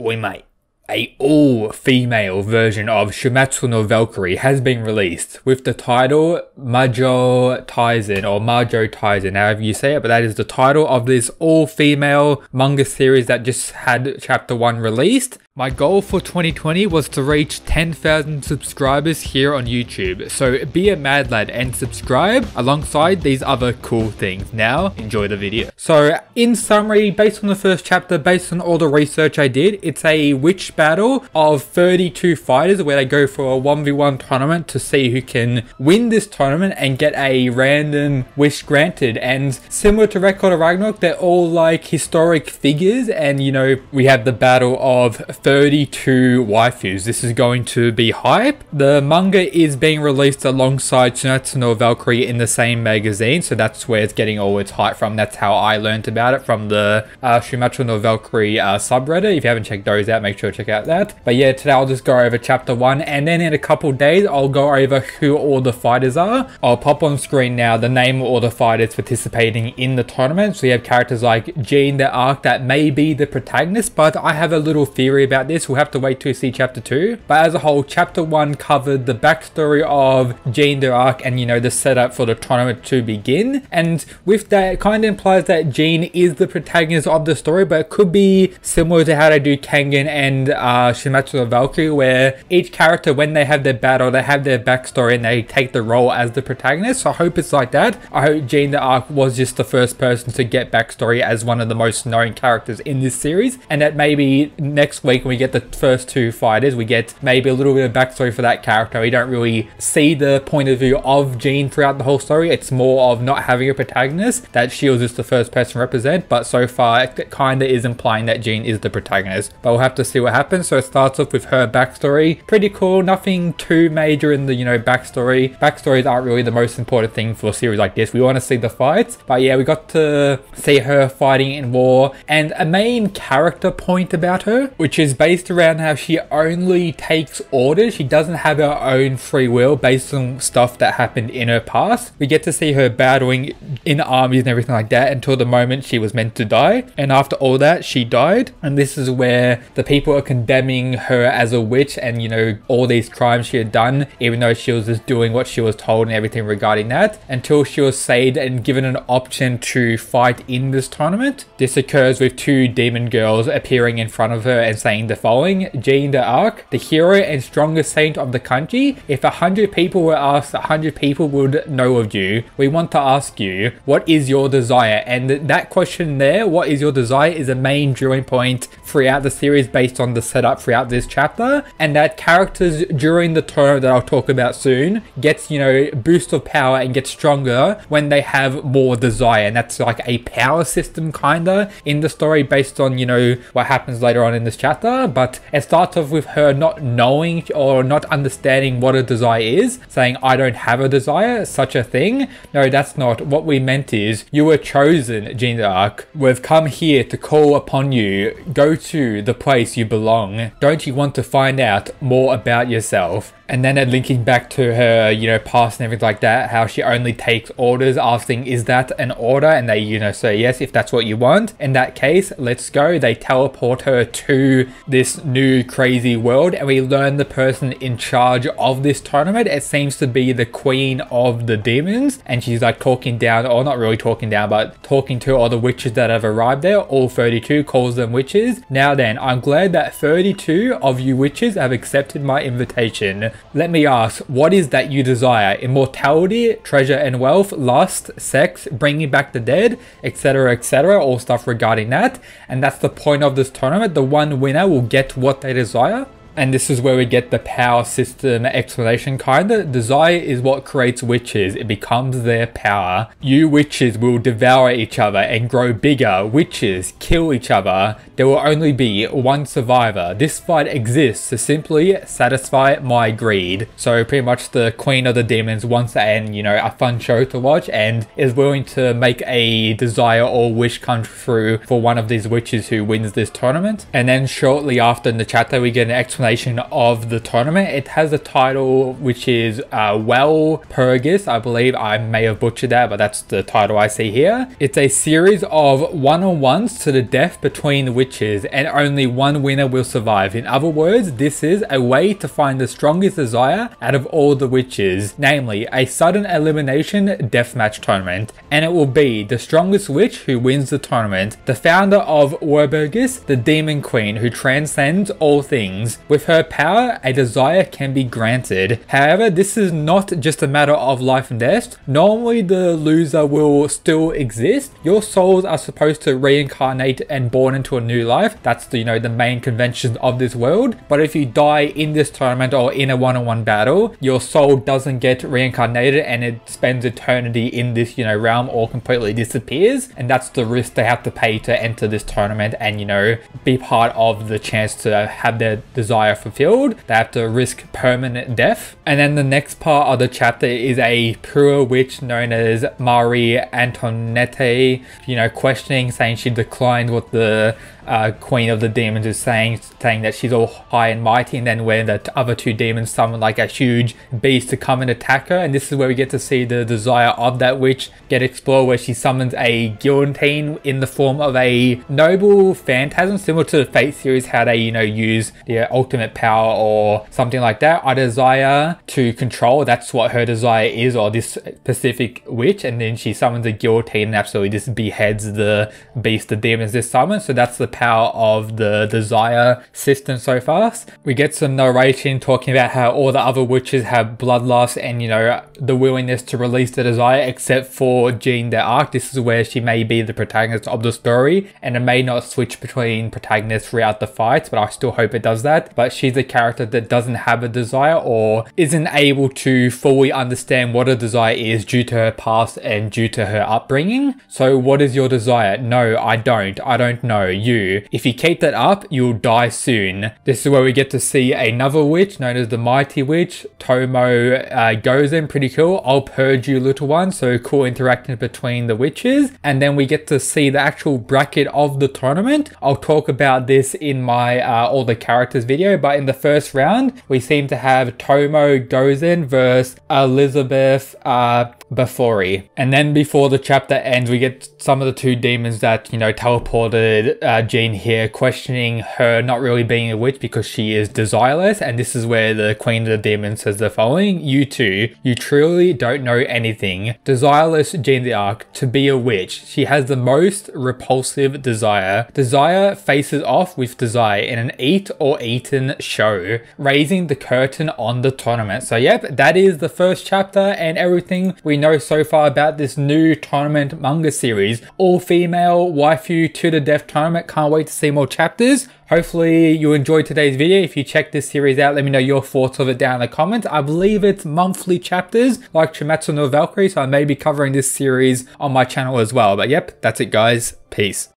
Oi mate, a all-female version of Shuumatsu no Valkyrie has been released with the title Majo Taisen, or Majo Taisen, however you say it, but that is the title of this all-female manga series that just had chapter 1 released. My goal for 2020 was to reach 10,000 subscribers here on YouTube, so be a mad lad and subscribe alongside these other cool things. Now, enjoy the video. So, in summary, based on the first chapter, based on all the research I did, it's a witch battle of 32 fighters where they go for a 1v1 tournament to see who can win this tournament and get a random wish granted. And similar to Record of Ragnarok, they're all like historic figures, and you know, we have the battle of 32 waifus. This is going to be hype. The manga is being released alongside Shuumatsu no Valkyrie in the same magazine, so that's where it's getting all its hype from. That's how I learned about it, from the Shuumatsu no Valkyrie subreddit. If you haven't checked those out, make sure to check out that. But yeah, today I'll just go over chapter 1, and then in a couple days I'll go over who all the fighters are. I'll pop on screen now the name of all the fighters participating in the tournament. So you have characters like Jean the Arc that may be the protagonist, but I have a little theory about this. We'll have to wait to see chapter 2. But as a whole, chapter 1 covered the backstory of Jean the Arc and, you know, the setup for the tournament to begin. And with that, it kind of implies that Jean is the protagonist of the story, but it could be similar to how they do Kengan and Shuumatsu no Valkyrie, where each character, when they have their battle, they have their backstory and they take the role as the protagonist. So I hope it's like that. I hope Jean the Arc was just the first person to get backstory as one of the most known characters in this series, and that maybe next week when we get the first 2 fighters, we get maybe a little bit of backstory for that character. We don't really see the point of view of Jean throughout the whole story. It's more of not having a protagonist, that she was just the first person to represent, but so far it kind of is implying that Jean is the protagonist. But we'll have to see what happens. So it starts off with her backstory. Pretty cool, nothing too major in the, you know, backstory. Backstories aren't really the most important thing for a series like this. We want to see the fights, but yeah, we got to see her fighting in war, and a main character point about her, which is based around how she only takes orders. She doesn't have her own free will based on stuff that happened in her past. We get to see her battling in armies and everything like that until the moment she was meant to die, and after all that she died. And this is where the people are condemning her as a witch and, you know, all these crimes she had done, even though she was just doing what she was told and everything regarding that, until she was saved and given an option to fight in this tournament. This occurs with 2 demon girls appearing in front of her and saying the following: Jean the Arc, the hero and strongest saint of the country. If 100 people were asked, 100 people would know of you. We want to ask you, what is your desire? And that question there, what is your desire, is a main drilling point throughout the series based on the setup throughout this chapter, and that characters during the tournament that I'll talk about soon gets, you know, boost of power and get stronger when they have more desire. And that's like a power system kinda in the story based on, you know, what happens later on in this chapter. But it starts off with her not knowing or not understanding what a desire is, saying, I don't have a desire, such a thing. No, that's not what we meant. Is you were chosen, Jean d'Arc. We've come here to call upon you. Go to the place you belong. Don't you want to find out more about yourself? And then linking back to her, you know, past and everything like that, how she only takes orders, asking, is that an order? And they, you know, say yes, if that's what you want. In that case, let's go. They teleport her to this new crazy world, and we learn the person in charge of this tournament. It seems to be the queen of the demons, and she's like talking down, or not really talking down, but talking to all the witches that have arrived there. All 32, calls them witches. Now then, I'm glad that 32 of you witches have accepted my invitation. Let me ask, what is that you desire? Immortality, treasure and wealth, lust, sex, bringing back the dead, etc, etc, all stuff regarding that. And that's the point of this tournament. The one winner will get what they desire. And this is where we get the power system explanation kinda. Desire is what creates witches. It becomes their power. You witches will devour each other and grow bigger. Witches kill each other. There will only be one survivor. This fight exists to simply satisfy my greed. So pretty much the queen of the demons wants you know, a fun show to watch, and is willing to make a desire or wish come true for one of these witches who wins this tournament. And then shortly after in the chapter we get an explanation explanation of the tournament. It has a title which is Walpurgis. I believe I may have butchered that, but that's the title I see here. It's a series of one-on-ones to the death between the witches, and only one winner will survive. In other words, this is a way to find the strongest desire out of all the witches, namely a sudden elimination deathmatch tournament, and it will be the strongest witch who wins the tournament. The founder of Walpurgis, the demon queen who transcends all things. With her power, a desire can be granted. However, this is not just a matter of life and death. Normally the loser will still exist. Your souls are supposed to reincarnate and born into a new life. That's the, the main convention of this world. But if you die in this tournament or in a one-on-one battle, your soul doesn't get reincarnated and it spends eternity in this, realm, or completely disappears. And that's the risk they have to pay to enter this tournament and, be part of the chance to have their desire fulfilled. They have to risk permanent death. And then the next part of the chapter is a pure witch known as Marie Antoinette, questioning, saying she declined what the queen of the demons is saying that she's all high and mighty, and then when the other two demons summon like a huge beast to come and attack her. And this is where we get to see the desire of that witch get explored, where she summons a guillotine in the form of a noble phantasm, similar to the Fate series, how they use the ultimate power or something like that. I desire to control, that's what her desire is, or this specific witch, and then she summons a guillotine and absolutely just beheads the beast the demons just summoned. So that's the power of the desire system so fast. We get some narration talking about how all the other witches have bloodlust and the willingness to release the desire, except for Jeanne d'Arc. This is where she may be the protagonist of the story, and it may not switch between protagonists throughout the fights, but I still hope it does that. But she's a character that doesn't have a desire or isn't able to fully understand what a desire is due to her past and due to her upbringing. So what is your desire? No, I don't know. If you keep that up, you'll die soon. This is where we get to see another witch known as the Mighty Witch, Tomo Gozen. Pretty cool. I'll purge you, little one. So cool interaction between the witches. And then we get to see the actual bracket of the tournament. I'll talk about this in my all the characters video, but in the first round, we seem to have Tomo Gozen versus Elizabeth Bafori. And then before the chapter ends, we get some of the two demons that, teleported Jeanne here, questioning her not really being a witch because she is desireless. And this is where the Queen of the Demons says the following: you two, you truly don't know anything. Desireless Jeanne d'Arc, to be a witch, she has the most repulsive desire. Desire faces off with desire in an eat or eaten show, raising the curtain on the tournament. So yep, that is the first chapter and everything we know so far about this new tournament manga series. All female waifu to the death tournament. Can't wait to see more chapters. Hopefully you enjoyed today's video. If you check this series out, let me know your thoughts of it down in the comments. I believe it's monthly chapters like Shuumatsu no Valkyrie, so I may be covering this series on my channel as well. But yep, that's it guys. Peace.